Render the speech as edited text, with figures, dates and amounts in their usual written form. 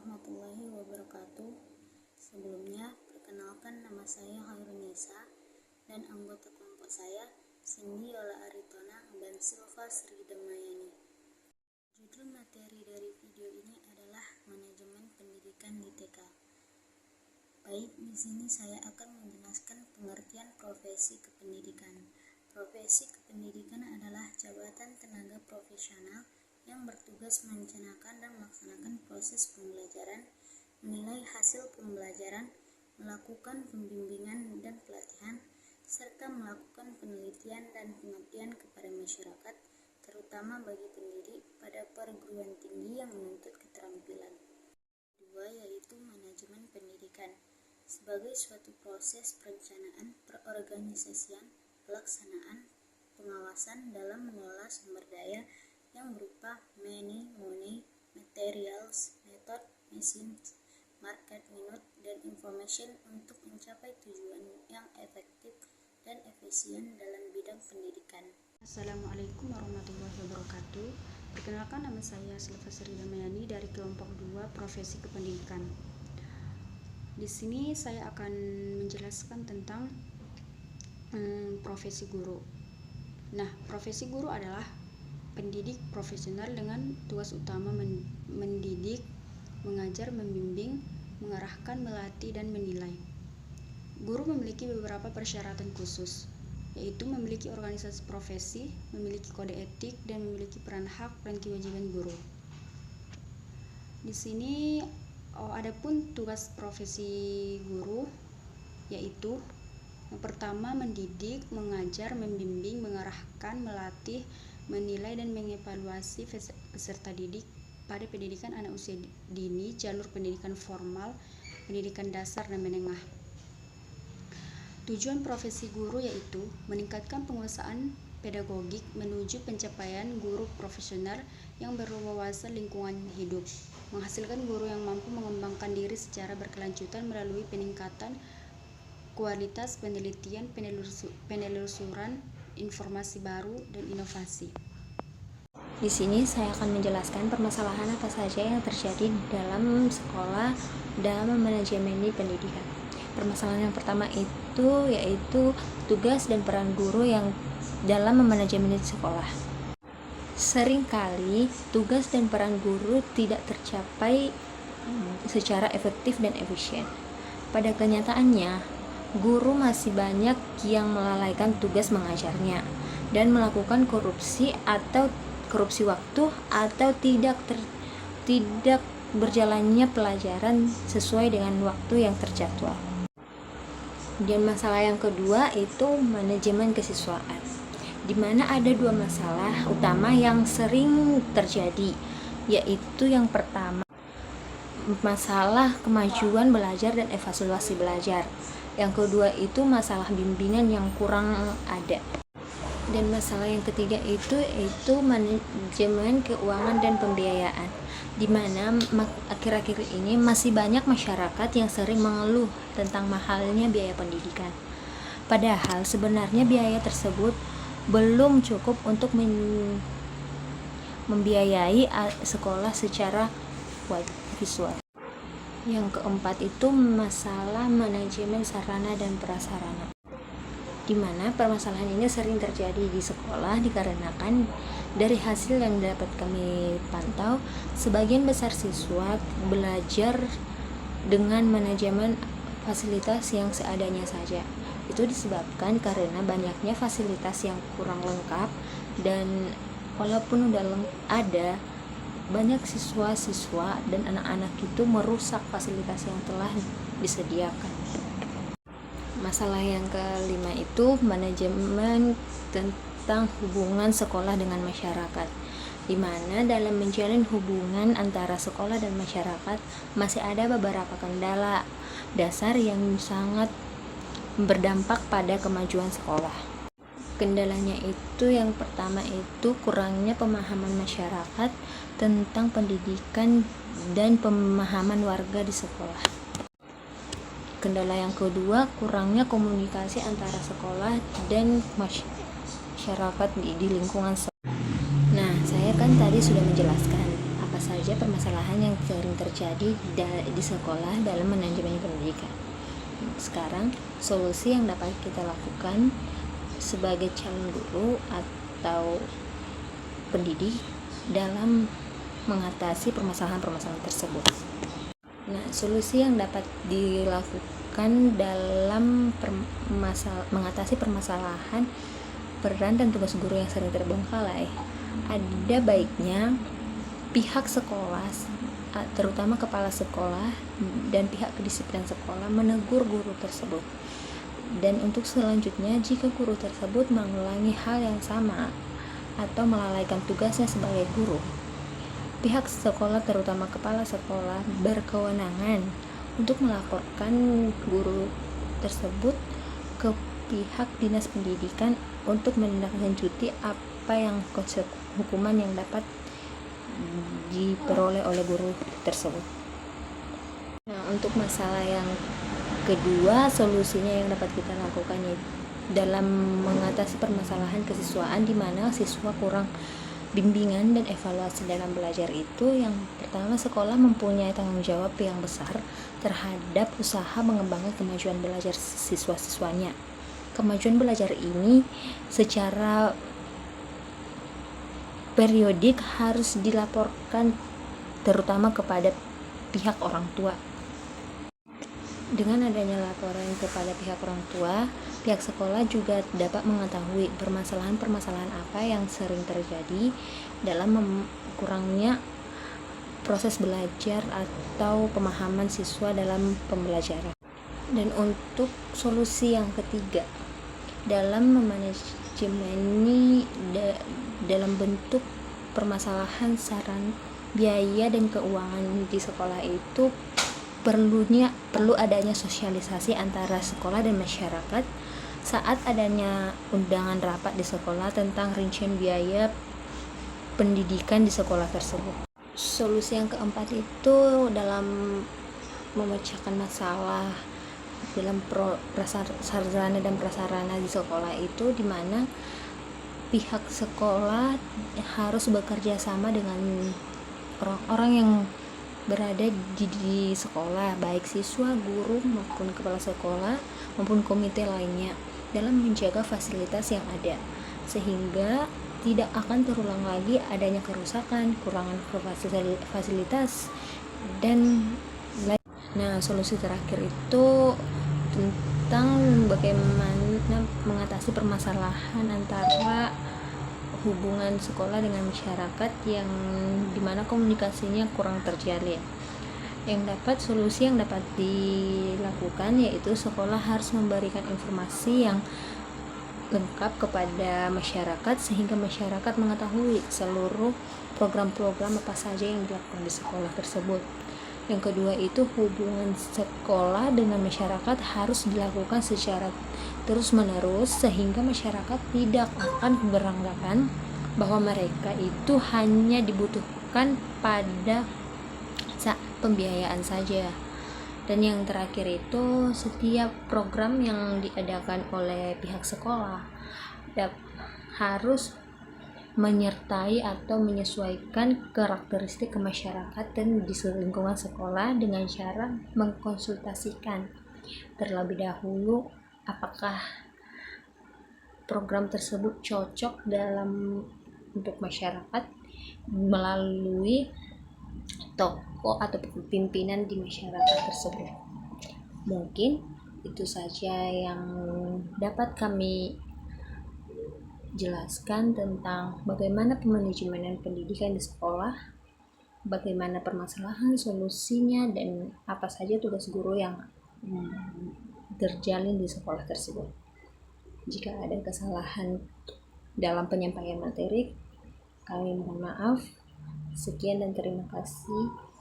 warahmatullahi wabarakatuh. Sebelumnya, perkenalkan nama saya Hairunisa dan anggota kelompok saya Cindy Yola Aritona dan Silva Sri Damayani. Judul materi dari video ini adalah manajemen pendidikan di TK. Baik, di sini saya akan menjelaskan pengertian profesi kependidikan. Profesi kependidikan adalah jabatan tenaga profesional yang bertugas merencanakan dan melaksanakan proses pembelajaran, menilai hasil pembelajaran, melakukan pembimbingan dan pelatihan, serta melakukan penelitian dan pengabdian kepada masyarakat, terutama bagi pendidik pada perguruan tinggi yang menuntut keterampilan. Kedua, yaitu manajemen pendidikan sebagai suatu proses perencanaan, perorganisasian, pelaksanaan, pengawasan dalam mengelola sumber daya yang berupa money, materials, method, machines, market, minute, dan information untuk mencapai tujuan yang efektif dan efisien dalam bidang pendidikan. Assalamualaikum warahmatullahi wabarakatuh. Perkenalkan, nama saya Silva Sri Damayani dari kelompok 2 Profesi Kependidikan. Di sini saya akan menjelaskan tentang profesi guru. Nah, profesi guru adalah pendidik profesional dengan tugas utama mendidik, mengajar, membimbing, mengarahkan, melatih, dan menilai. Guru memiliki beberapa persyaratan khusus, yaitu memiliki organisasi profesi, memiliki kode etik, dan memiliki peran hak dan kewajiban guru. Di sini adapun tugas profesi guru yaitu yang pertama mendidik, mengajar, membimbing, mengarahkan, melatih, menilai dan mengevaluasi peserta didik pada pendidikan anak usia dini, jalur pendidikan formal, pendidikan dasar dan menengah. Tujuan profesi guru yaitu meningkatkan penguasaan pedagogik menuju pencapaian guru profesional yang berwawasan lingkungan hidup, menghasilkan guru yang mampu mengembangkan diri secara berkelanjutan melalui peningkatan kualitas penelitian, penelusuran informasi baru, dan inovasi. Di sini saya akan menjelaskan permasalahan apa saja yang terjadi dalam sekolah dalam manajemen pendidikan. Permasalahan yang pertama itu yaitu tugas dan peran guru yang dalam manajemen sekolah. Seringkali tugas dan peran guru tidak tercapai secara efektif dan efisien. Pada kenyataannya, guru masih banyak yang melalaikan tugas mengajarnya dan melakukan korupsi waktu atau tidak berjalannya pelajaran sesuai dengan waktu yang terjadwal. Dan masalah yang kedua itu manajemen kesiswaan, di mana ada dua masalah utama yang sering terjadi, yaitu yang pertama masalah kemajuan belajar dan evaluasi belajar. Yang kedua itu masalah bimbingan yang kurang ada. Dan masalah yang ketiga itu manajemen keuangan dan pembiayaan, di mana akhir-akhir ini masih banyak masyarakat yang sering mengeluh tentang mahalnya biaya pendidikan. Padahal sebenarnya biaya tersebut belum cukup untuk membiayai sekolah secara visual. Yang keempat itu masalah manajemen sarana dan prasarana, di mana permasalahan ini sering terjadi di sekolah dikarenakan dari hasil yang dapat kami pantau, sebagian besar siswa belajar dengan manajemen fasilitas yang seadanya saja. Itu disebabkan karena banyaknya fasilitas yang kurang lengkap, dan walaupun udah ada, banyak siswa-siswa dan anak-anak itu merusak fasilitas yang telah disediakan. Masalah yang kelima itu manajemen tentang hubungan sekolah dengan masyarakat, di mana dalam menjalin hubungan antara sekolah dan masyarakat masih ada beberapa kendala dasar yang sangat berdampak pada kemajuan sekolah. Kendalanya itu yang pertama itu kurangnya pemahaman masyarakat tentang pendidikan dan pemahaman warga di sekolah. Kendala yang kedua, kurangnya komunikasi antara sekolah dan masyarakat di lingkungan sekolah. Nah, saya kan tadi sudah menjelaskan apa saja permasalahan yang sering terjadi di sekolah dalam manajemen pendidikan. Sekarang, solusi yang dapat kita lakukan sebagai calon guru atau pendidik dalam mengatasi permasalahan-permasalahan tersebut. Nah, solusi yang dapat dilakukan dalam mengatasi permasalahan peran dan tugas guru yang sering terbengkalai, ada baiknya pihak sekolah, terutama kepala sekolah dan pihak kedisiplinan sekolah, menegur guru tersebut. Dan untuk selanjutnya, jika guru tersebut mengulangi hal yang sama atau melalaikan tugasnya sebagai guru, pihak sekolah, terutama kepala sekolah, berkewenangan untuk melaporkan guru tersebut ke pihak dinas pendidikan untuk menindaklanjuti apa yang hukuman yang dapat diperoleh oleh guru tersebut. Nah, untuk masalah yang kedua, solusinya yang dapat kita lakukan dalam mengatasi permasalahan kesiswaan di mana siswa kurang bimbingan dan evaluasi dalam belajar itu, yang pertama, sekolah mempunyai tanggung jawab yang besar terhadap usaha mengembangkan kemajuan belajar siswa-siswanya. Kemajuan belajar ini secara periodik harus dilaporkan terutama kepada pihak orang tua. Dengan adanya laporan kepada pihak orang tua, pihak sekolah juga dapat mengetahui permasalahan-permasalahan apa yang sering terjadi dalam kurangnya proses belajar atau pemahaman siswa dalam pembelajaran. Dan untuk solusi yang ketiga, dalam memanajemeni dalam bentuk permasalahan saran biaya dan keuangan di sekolah itu, perlu adanya sosialisasi antara sekolah dan masyarakat saat adanya undangan rapat di sekolah tentang rincian biaya pendidikan di sekolah tersebut. Solusi yang keempat itu dalam memecahkan masalah dalam sarana dan prasarana di sekolah itu, di mana pihak sekolah harus bekerja sama dengan orang-orang yang berada di sekolah, baik siswa, guru maupun kepala sekolah maupun komite lainnya, dalam menjaga fasilitas yang ada sehingga tidak akan terulang lagi adanya kerusakan, kurangan fasilitas dan lain. Nah, solusi terakhir itu tentang bagaimana mengatasi permasalahan antara hubungan sekolah dengan masyarakat yang dimana komunikasinya kurang terjalin. Solusi yang dapat dilakukan yaitu sekolah harus memberikan informasi yang lengkap kepada masyarakat sehingga masyarakat mengetahui seluruh program-program apa saja yang dilakukan di sekolah tersebut. Yang kedua itu, hubungan sekolah dengan masyarakat harus dilakukan secara terus-menerus sehingga masyarakat tidak akan beranggapan bahwa mereka itu hanya dibutuhkan pada pembiayaan saja. Dan yang terakhir itu, setiap program yang diadakan oleh pihak sekolah harus menyertai atau menyesuaikan karakteristik masyarakat dan di lingkungan sekolah dengan cara mengkonsultasikan terlebih dahulu apakah program tersebut cocok untuk masyarakat melalui tokoh atau pimpinan di masyarakat tersebut. Mungkin itu saja yang dapat kami jelaskan tentang bagaimana pemanajemenan pendidikan di sekolah, bagaimana permasalahan solusinya, dan apa saja tugas guru yang terjalin di sekolah tersebut. Jika ada kesalahan dalam penyampaian materi, kami mohon maaf. Sekian dan terima kasih.